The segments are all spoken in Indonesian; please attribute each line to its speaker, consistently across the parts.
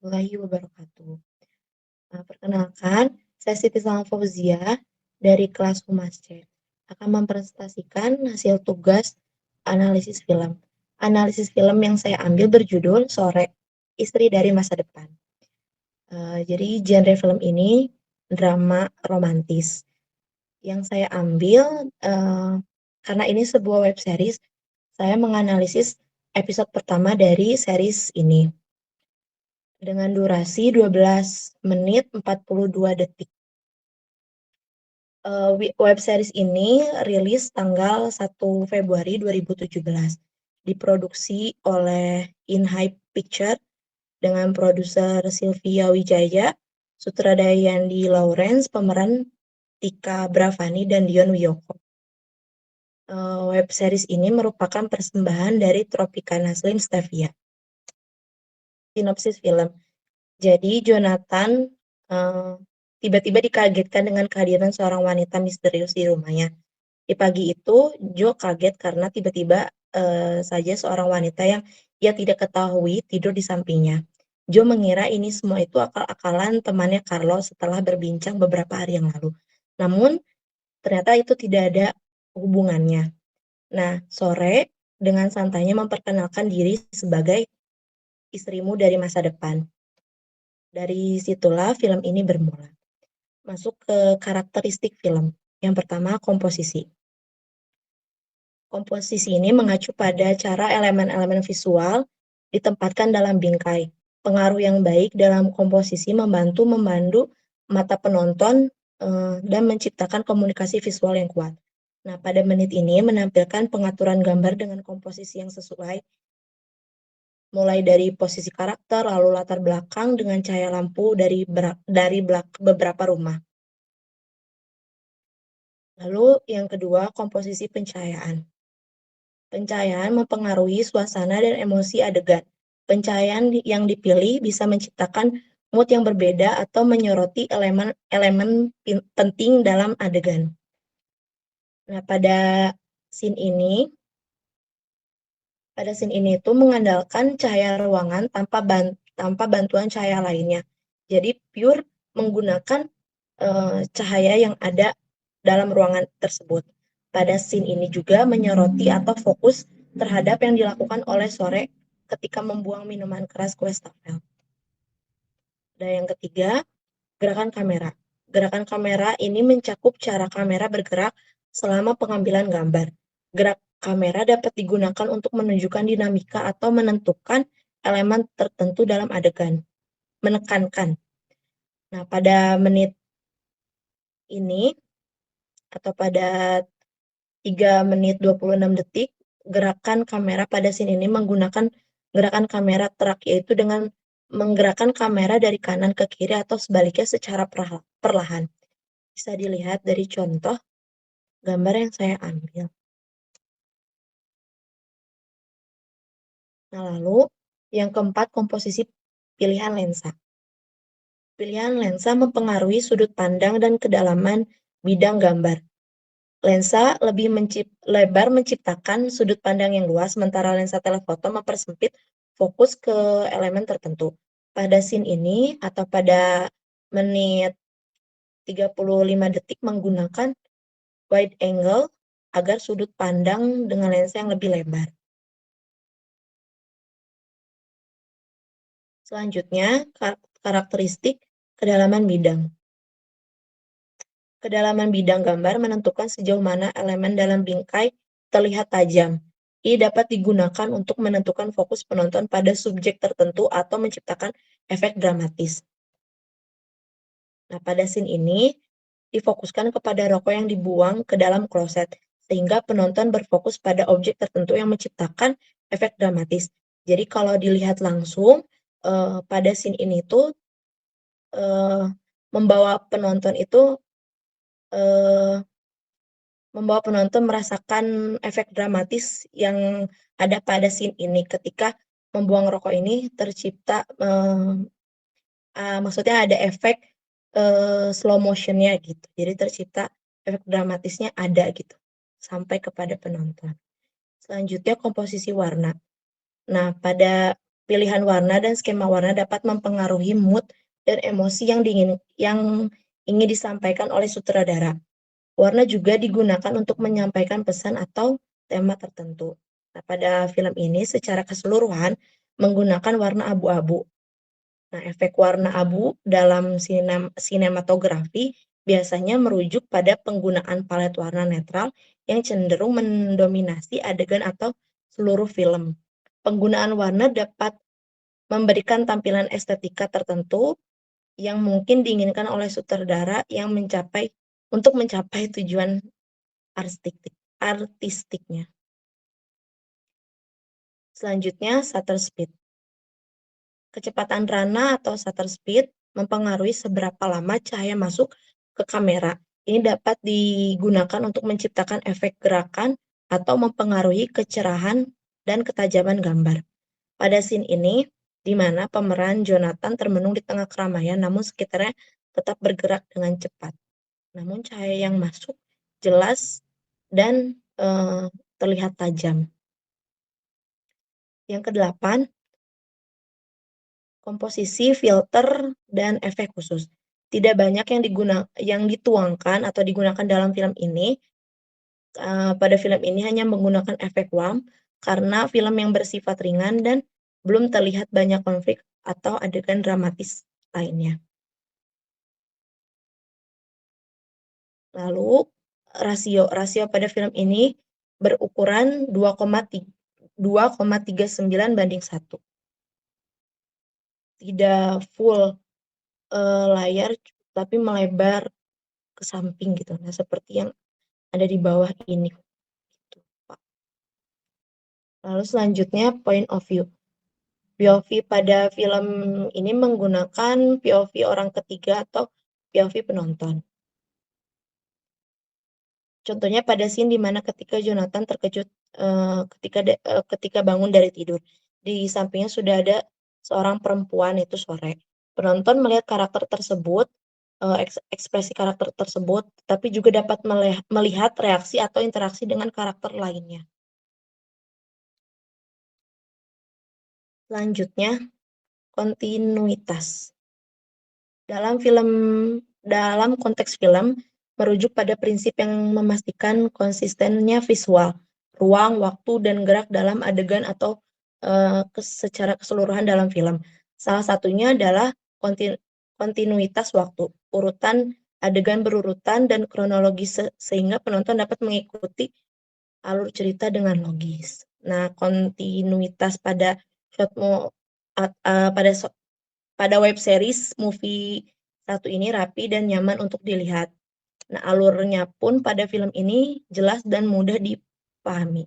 Speaker 1: warahmatullahi wabarakatuh. Perkenalkan, saya Siti Salma Fauzia dari kelas Humas C akan mempresentasikan hasil tugas analisis film. Analisis film yang saya ambil berjudul Sore, Istri dari Masa Depan. Jadi genre film ini drama romantis. Yang saya ambil karena ini sebuah web series, saya menganalisis episode pertama dari series ini dengan durasi 12 menit 42 detik. Web series ini rilis tanggal 1 Februari 2017. Diproduksi oleh InHype Picture dengan produser Sylvia Wijaya, sutradara Yandi Lawrence, pemeran Tika Bravani dan Dion Wiyoko. Web series ini merupakan persembahan dari Tropicana Slim Stevia. Sinopsis film. Jadi Jonathan tiba-tiba dikagetkan dengan kehadiran seorang wanita misterius di rumahnya. Di pagi itu, Joe kaget karena tiba-tiba saja seorang wanita yang ia tidak ketahui tidur di sampingnya. Joe mengira ini semua itu akal-akalan temannya Carlo setelah berbincang beberapa hari yang lalu. Namun, ternyata itu tidak ada hubungannya. Nah, sore dengan santainya memperkenalkan diri sebagai istrimu dari masa depan. Dari situlah film ini bermula. Masuk ke karakteristik film. Yang pertama, komposisi. Komposisi ini mengacu pada cara elemen-elemen visual ditempatkan dalam bingkai. Pengaruh yang baik dalam komposisi membantu memandu mata penonton dan menciptakan komunikasi visual yang kuat. Nah, pada menit ini menampilkan pengaturan gambar dengan komposisi yang sesuai, mulai dari posisi karakter, lalu latar belakang dengan cahaya lampu dari beberapa rumah. Lalu yang kedua, komposisi pencahayaan. Pencahayaan mempengaruhi suasana dan emosi adegan. Pencahayaan yang dipilih bisa menciptakan mood yang berbeda atau menyoroti elemen penting dalam adegan. Nah, pada scene ini itu mengandalkan cahaya ruangan tanpa bantuan cahaya lainnya. Jadi pure menggunakan cahaya yang ada dalam ruangan tersebut. Pada scene ini juga menyoroti atau fokus terhadap yang dilakukan oleh Sore ketika membuang minuman keras kue stafel. Dan yang ketiga, gerakan kamera. Gerakan kamera ini mencakup cara kamera bergerak selama pengambilan gambar. Gerak kamera dapat digunakan untuk menunjukkan dinamika atau menentukan elemen tertentu dalam adegan. Menekankan. Nah, pada menit ini atau pada 3 menit 26 detik, gerakan kamera pada scene ini menggunakan gerakan kamera track, yaitu dengan menggerakkan kamera dari kanan ke kiri atau sebaliknya secara perlahan. Bisa dilihat dari contoh gambar yang saya ambil. Nah, lalu yang keempat, komposisi pilihan lensa. Pilihan lensa mempengaruhi sudut pandang dan kedalaman bidang gambar. Lensa lebih lebar menciptakan sudut pandang yang luas, sementara lensa telefoto mempersempit fokus ke elemen tertentu. Pada scene ini atau pada menit 35 detik menggunakan wide angle agar sudut pandang dengan lensa yang lebih lebar. Selanjutnya, karakteristik kedalaman bidang. Kedalaman bidang gambar menentukan sejauh mana elemen dalam bingkai terlihat tajam. Ini dapat digunakan untuk menentukan fokus penonton pada subjek tertentu atau menciptakan efek dramatis. Nah, pada scene ini difokuskan kepada rokok yang dibuang ke dalam kloset, sehingga penonton berfokus pada objek tertentu yang menciptakan efek dramatis. Jadi kalau dilihat langsung, pada scene ini tuh membawa penonton merasakan efek dramatis yang ada pada scene ini. Ketika membuang rokok ini tercipta, maksudnya ada efek slow motion-nya gitu. Jadi tercipta efek dramatisnya ada gitu, sampai kepada penonton. Selanjutnya komposisi warna. Nah, pada pilihan warna dan skema warna dapat mempengaruhi mood dan emosi yang ingin disampaikan oleh sutradara. Warna juga digunakan untuk menyampaikan pesan atau tema tertentu. Nah, pada film ini secara keseluruhan menggunakan warna abu-abu. Nah, efek warna abu dalam sinematografi biasanya merujuk pada penggunaan palet warna netral yang cenderung mendominasi adegan atau seluruh film. Penggunaan warna dapat memberikan tampilan estetika tertentu yang mungkin diinginkan oleh sutradara untuk mencapai tujuan artistiknya. Selanjutnya, shutter speed. Kecepatan rana atau shutter speed mempengaruhi seberapa lama cahaya masuk ke kamera. Ini dapat digunakan untuk menciptakan efek gerakan atau mempengaruhi kecerahan dan ketajaman gambar. Pada scene ini, di mana pemeran Jonathan termenung di tengah keramaian, namun sekitarnya tetap bergerak dengan cepat. Namun cahaya yang masuk jelas dan terlihat tajam. Yang kedelapan, komposisi, filter, dan efek khusus. Tidak banyak yang dituangkan atau digunakan dalam film ini. Pada film ini hanya menggunakan efek warmth karena film yang bersifat ringan dan belum terlihat banyak konflik atau adegan dramatis lainnya. Lalu rasio pada film ini berukuran 2,39:1. Tidak full layar tapi melebar ke samping gitu. Nah, seperti yang ada di bawah ini gitu, Pak. Lalu selanjutnya point of view. POV pada film ini menggunakan POV orang ketiga atau POV penonton. Contohnya pada scene di mana ketika Jonathan terkejut ketika bangun dari tidur. Di sampingnya sudah ada seorang perempuan, itu Sore. Penonton melihat karakter tersebut, ekspresi karakter tersebut, tapi juga dapat melihat reaksi atau interaksi dengan karakter lainnya. Selanjutnya, kontinuitas. Dalam konteks film, merujuk pada prinsip yang memastikan konsistennya visual, ruang, waktu, dan gerak dalam adegan atau secara keseluruhan dalam film. Salah satunya adalah kontinuitas waktu, urutan adegan berurutan dan kronologis sehingga penonton dapat mengikuti alur cerita dengan logis. Nah, kontinuitas pada pada web series movie satu ini rapi dan nyaman untuk dilihat. Nah, alurnya pun pada film ini jelas dan mudah dipahami.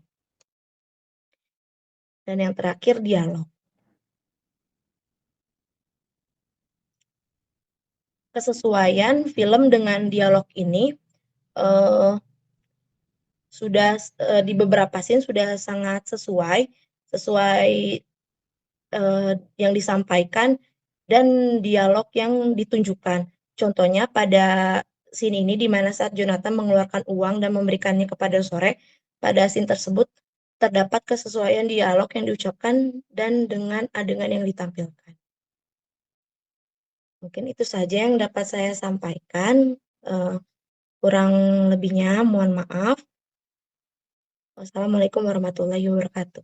Speaker 1: Dan yang terakhir, dialog. Kesesuaian film dengan dialog ini sudah di beberapa scene sudah sangat sesuai yang disampaikan dan dialog yang ditunjukkan. Contohnya pada scene ini di mana saat Jonathan mengeluarkan uang dan memberikannya kepada Sore, pada scene tersebut terdapat kesesuaian dialog yang diucapkan dan dengan adegan yang ditampilkan. Mungkin itu saja yang dapat saya sampaikan. Kurang lebihnya mohon maaf. Wassalamualaikum warahmatullahi wabarakatuh.